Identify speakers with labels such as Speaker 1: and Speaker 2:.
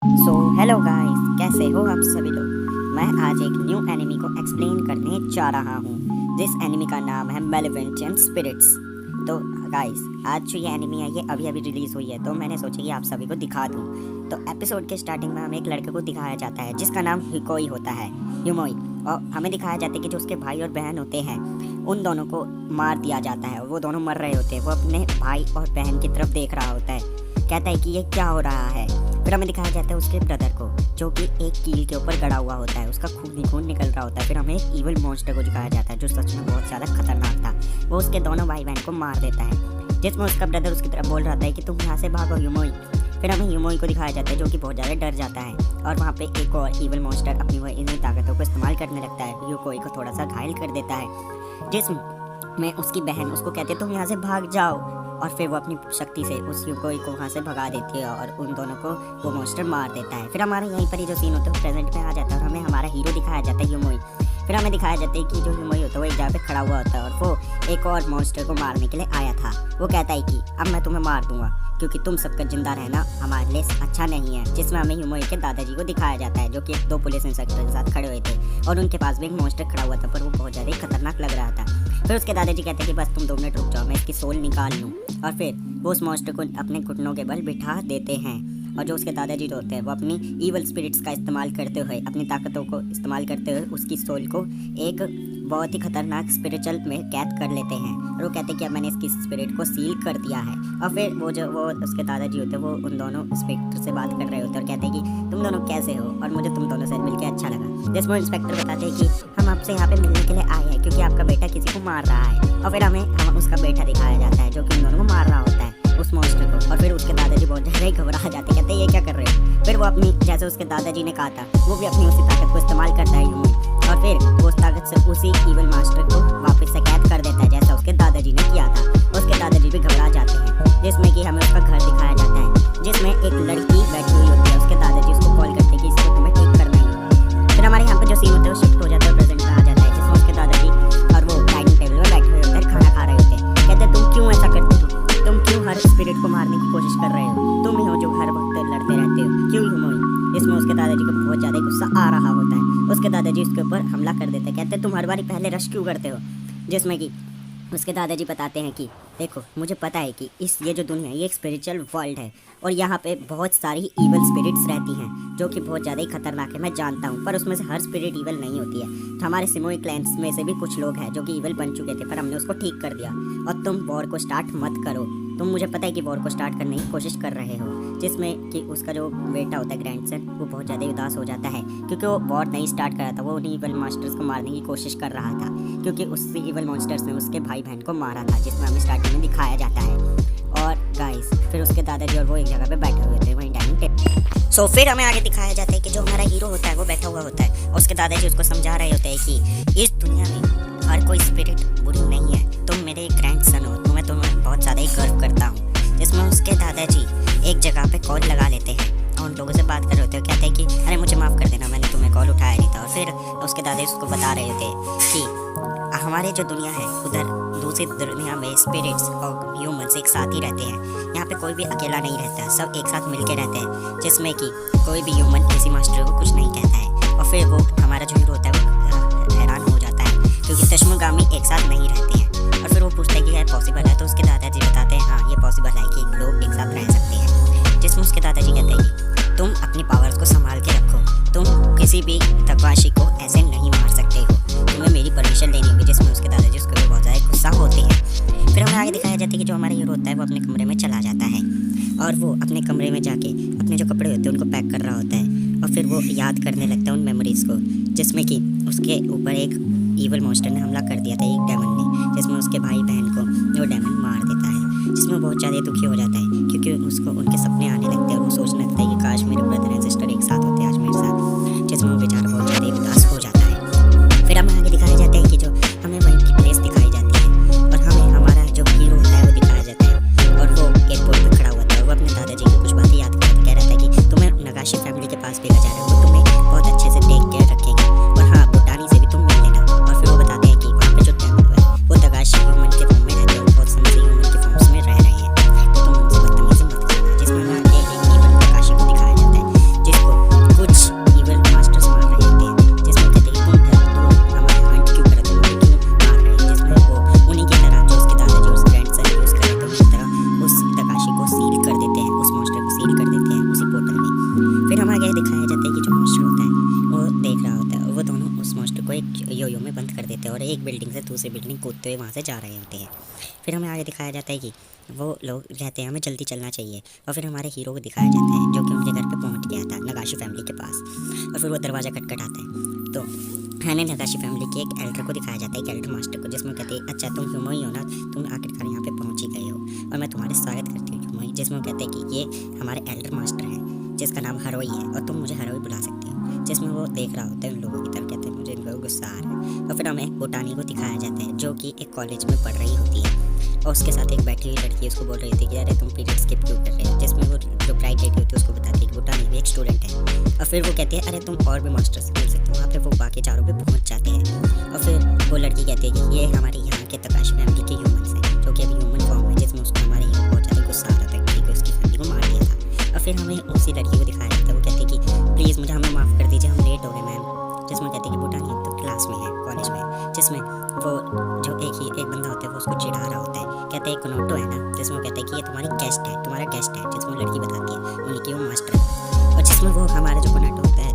Speaker 1: Hello guys, कैसे हो आप सभी लोग। मैं आज एक न्यू एनिमी को एक्सप्लेन करने जा रहा हूँ जिस एनिमी का नाम है मेलेवेंटेंट स्पिरिट्स। तो गाइस, आज जो ये एनिमी है ये अभी अभी रिलीज़ हुई है, तो मैंने सोचा कि आप सभी को दिखा दूँ। तो एपिसोड के स्टार्टिंग में हमें एक लड़के को दिखाया जाता है जिसका नाम हिकोई होता है, ह्यूमोई। और हमें दिखाया जाता है कि जो उसके भाई और बहन होते हैं उन दोनों को मार दिया जाता है। वो दोनों मर रहे होते हैं। वो अपने भाई और बहन की तरफ देख रहा होता है, कहता है कि ये क्या हो रहा है। फिर हमें दिखाया जाता है उसके ब्रदर को जो कि एक कील के ऊपर गड़ा हुआ होता है, उसका खून निकल रहा होता है। फिर हमें एक इविल मॉन्स्टर को दिखाया जाता है जो सच में बहुत ज़्यादा खतरनाक था। वो उसके दोनों भाई बहन को मार देता है, जिसमें उसका ब्रदर उसकी तरफ बोल रहा था कि तुम यहाँ से भागो ह्यूमोई। फिर हमें ह्यूमोई को दिखाया जाता है जो कि बहुत ज़्यादा डर जाता है और वहाँ पे एक और इविल मॉन्स्टर अपनी वो इन्हीं ताकतों को इस्तेमाल करने लगता है। ह्यूमोई को थोड़ा सा घायल कर देता है, जिसमें उसकी बहन उसको कहते तुम यहाँ से भाग जाओ। और फिर वो अपनी शक्ति से उस ह्यूगोई को वहाँ से भगा देती है और उन दोनों को वो मॉन्स्टर मार देता है। फिर हमारे यहीं पर ही जो सीन होता है वो प्रेजेंट में आ जाता है और हमें हमारा हीरो दिखाया जाता है ह्यूमोई। फिर हमें दिखाया जाता है कि जो ह्यूमोई होता है वो एक जगह पे खड़ा हुआ होता है और वो एक और मॉन्स्टर को मारने के लिए आया था। वो कहता है कि अब मैं तुम्हें मार दूंगा क्योंकि तुम सबका जिंदा रहना हमारे लिए अच्छा नहीं है। जिसमें हमें ह्यूमोई के दादाजी को दिखाया जाता है जो कि दो पुलिस इंस्पेक्टर के साथ खड़े हुए थे और उनके पास भी एक मॉन्स्टर खड़ा हुआ था, पर वो बहुत ज़्यादा खतरनाक लग रहा था। फिर उसके दादाजी कहते हैं कि बस तुम 2 मिनट रुक जाओ, मैं इसकी सोल निकाल लूँ। और फिर वो उस मॉन्स्टर को अपने घुटनों के बल बिठा देते हैं और जो उसके दादाजी होते हैं वो अपनी ईवल स्पिरिट्स का इस्तेमाल करते हुए, अपनी ताकतों को इस्तेमाल करते हुए उसकी सोल को एक बहुत ही खतरनाक स्पिरिचुअल में कैद कर लेते हैं। और वो कहते हैं कि अब मैंने इसकी स्पिरिट को सील कर दिया है। और फिर वो उसके दादाजी होते हैं वो उन दोनों इंस्पेक्टर से बात कर रहे होते हैं और कहते हैं कि तुम दोनों कैसे हो और मुझे तुम दोनों से मिलकर अच्छा लगा। जिसमें इंस्पेक्टर बताते हैं कि हम आपसे यहाँ पे मिलने के लिए आए हैं क्योंकि आपका बेटा किसी को मार रहा है। और फिर हमें उसका बेटा दिखाया जाता है जो कि उन दोनों को मार रहा होता है, उस मॉन्स्टर को। और फिर उसके दादाजी बहुत ज़्यादा ही घबरा जाते, कहते हैं ये क्या कर रहे हो। फिर वो अपनी, जैसे उसके दादाजी ने कहा था, वो भी अपनी उसी ताकत को इस्तेमाल करता है ह्यूमन और फिर वो उस ताकत से उसी इविल मास्टर को वापस से कैद कर देता है जैसा उसके दादाजी ने किया था। उसके दादाजी भी घबरा जाते हैं, जिसमें कि हमें उसका घर दिखाया जाता है जिसमें एक लड़की बैठी हुई होती है। उसके दादाजी उसको कॉल करते हैं कि इसको तुम्हें ठीक करना ही होगा। फिर हमारे यहाँ पर जो सीन होता है वो शिफ्ट हो जाता है, प्रेजेंट में आ जाता है, जिसमें उसके दादाजी और वो डाइनिंग टेबल में बैठे हुए होते हैं, खाना खा रहे होते हैं। कहते हैं तुम क्यों ऐसा करते हो, तुम क्यों हर स्पिरिट को मारने की कोशिश कर रहे हो, तुम ही हो जो हर वक्त लड़ते रहते हो, क्यों ह्यूमोई। इसमें उसके दादाजी को बहुत ज़्यादा गुस्सा आ रहा होता है। उसके दादाजी उसके ऊपर हमला कर देते हैं, कहते हैं तुम हर बारी पहले रश क्यों करते हो। जिसमें कि उसके दादाजी बताते हैं कि देखो मुझे पता है कि ये जो दुनिया है ये एक स्पिरिचुअल वर्ल्ड है और यहाँ पे बहुत सारी ईवल स्पिरिट्स रहती हैं जो कि बहुत ज़्यादा ही खतरनाक है, मैं जानता हूँ, पर उसमें से हर स्पिरिट ईवल नहीं होती है। तो हमारे सिमोई क्लैंस में से भी कुछ लोग हैं जो कि ईवल बन चुके थे, पर हमने उसको ठीक कर दिया। और तुम वॉर को स्टार्ट मत करो, तुम, मुझे पता है कि वॉर को स्टार्ट करने की कोशिश कर रहे हो। जिसमें कि उसका जो बेटा होता है ग्रैंडसन, वो बहुत ज़्यादा उदास हो जाता है क्योंकि वो वॉर नहीं स्टार्ट कर रहा था, वो उन्हीं ईवल मास्टर्स को मारने की कोशिश कर रहा था क्योंकि उसी ईवल मॉन्स्टर्स ने उसके भाई बहन को मारा था, जिसमें हमें स्टार्टिंग में दिखाया जाता है। और गाइस, फिर उसके दादाजी और वो एक जगह पे बैठे हुए थे वहीं डाइनिंग टेबल। सो फिर हमें आगे दिखाया जाता है कि जो हमारा हीरो होता है वो बैठा हुआ होता है और उसके दादाजी उसको समझा रहे होते हैं कि इस दुनिया में हर कोई स्पिरिट बुरी नहीं है, तुम मेरे ग्रैंडसन हो, तुम्हें बहुत ज़्यादा ही गर्व करता हूँ। जिसमें उसके दादाजी एक जगह पे कॉल लगा लेते हैं और उन लोगों से बात कर रहे होते हैं, कहते हैं कि अरे मुझे माफ़ कर देना, मैंने तुम्हें कॉल उठाया नहीं था। और फिर उसके दादाजी उसको बता रहे थे कि हमारे जो दुनिया है उधर दूसरी दुनिया में स्पिरिट्स और ह्यूमंस एक साथ ही रहते हैं, यहाँ पे कोई भी अकेला नहीं रहता, सब एक साथ मिलके रहते हैं। जिसमें कि कोई भी ह्यूमन किसी मास्टर को कुछ नहीं कहता है। और फिर वो हमारा जो हीरो होता है वो हैरान हो जाता है क्योंकि तश्मगामी एक साथ नहीं रहते हैं। और फिर वो पूछता है कि है पॉसिबल है, तो उसके दादाजी बताते हैं हाँ ये पॉसिबल है कि लोग एक साथ रह सकते हैं। जिसमें उसके दादाजी कहते हैं कि तुम अपनी पावर्स को संभाल के रखो, तुम किसी भी तकवाशी को ऐसे नहीं मार सकते हो, तुम्हें मेरी परमिशन लेनी होगी। जिसमें उसके दादाजी उसके ऊपर बहुत ज़्यादा गुस्सा होते हैं। फिर हमें आगे दिखाया जाता है कि जो हमारा हीरो होता है वो अपने कमरे में चला जाता है और वो अपने कमरे में जाके अपने जो कपड़े होते हैं उनको पैक कर रहा होता है और फिर वो याद करने लगता है उन मेमोरीज़ को, जिसमें कि उसके ऊपर एक ईवल मॉन्स्टर ने हमला कर दिया था, एक डेमन ने, जिसमें उसके भाई बहन को वो डेमन मार देता है। जिसमें बहुत ज़्यादा दुखी हो जाता है क्योंकि उसको उनके सपने आने लगते हैं और वो सोचने लगता है कि काश मेरे ब्रदर एंड सिस्टर एक साथ होते आज मेरे साथ। जिसमें वो बेचारा बहुत ज़्यादा उदास हो जाता है। फिर हमें आगे दिखाया जाता है कि जो हमें वहीं की प्लेस दिखाई जाती है और हमें हमारा जो हीरो होता है वो दिखाया जाता है और वो एयरपोर्ट पर खड़ा हुआ था। वो अपने दादाजी की कुछ बातें याद करके कह रहा था कि तुम्हें नगाशी फैमिली के पास भेजा जा रहा है, वो तुम्हें बहुत अच्छे से टेक केयर रखेंगे और हाँ भूटानी से भी तुम मिल लेना। और फिर वो बताते हैं कि वहाँ पे जो डेमन है वो नगाशी ह्यूमन के फॉर्म में रहते हैं और बहुत समय से ह्यूमन के फॉर्म्स में रह रहे हैं, तो तुम उनसे बदतमीजी मत करना। जिसमें हमें एक नगाशी को दिखाया जाता है यो में बंद कर देते हैं और एक बिल्डिंग से दूसरी बिल्डिंग कूदते हुए वहाँ से जा रहे होते हैं। फिर हमें आगे दिखाया जाता है कि वो लोग कहते हैं हमें जल्दी चलना चाहिए, और फिर हमारे हीरो को दिखाया जाता है जो कि उनके घर पे पहुंच गया था नगाशी फैमिली के पास। और फिर वो दरवाज़ा खटखटाता है तो हमें नगाशी फैमिली के एक एल्डर को दिखाया जाता है, एक एल्डर मास्टर को, जिसमें कहते हैं अच्छा तुम ह्यूमन ही हो ना, तुम आखिरकार यहाँ पे पहुँच ही गए हो और मैं तुम्हारे स्वागत करती हूँ ह्यूमन। जिसमें कहते हैं कि ये हमारे एल्डर मास्टर हैं जिसका नाम हरोई है और तुम मुझे हरोई बुला सकते हो। जिसमें वो देख रहा होता है उन लोगों की तरफ, कहते हैं मुझे इन लोगों को गुस्सा आ रहा है। और फिर हमें बोटानी को दिखाया जाता है जो कि एक कॉलेज में पढ़ रही होती है और उसके साथ एक बैठी हुई लड़की उसको बोल रही थी कि अरे तुम पीरियड स्किप क्यों कर रहे हो। जिसमें वो जो ब्राइट लेडी होती है उसको बताती है कि बोटानी भी एक स्टूडेंट है। और फिर वो कहती है अरे तुम और भी मास्टर से मिल सकते हो। वहाँ पे वो बाकी चारों पे पहुँच जाते हैं और फिर वो लड़की कहती है कि ये हमारे यहाँ के तकाशी फैमिली के ह्यूमन्स हैं जो कि अभी ह्यूमन फॉर्म है, जिसमें उसको हमारे हीरो बहुत ज़्यादा गुस्सा आ रहा था क्योंकि उसकी फैमिली को मार दिया था। और फिर हमें उसी लड़की को दिखाया जाता है, वो कहती है कि प्लीज़ मुझे हमें माफ़ कर दीजिए, हम लेट हो गए मैम। जिसमें कहती है कि बोटानी तो क्लास में है, कॉलेज में। जिसमें वो जो एक बंदा होता है वो उसको चिढ़ा रहा होता है, कहते हैं कोनोटो है ना, जिसमें कहते हैं कि ये तुम्हारा गेस्ट है। जिसमें लड़की बताती है उन्हीं की वो मास्टर है। और जिसमें वो हमारा जो कोनोटो होता है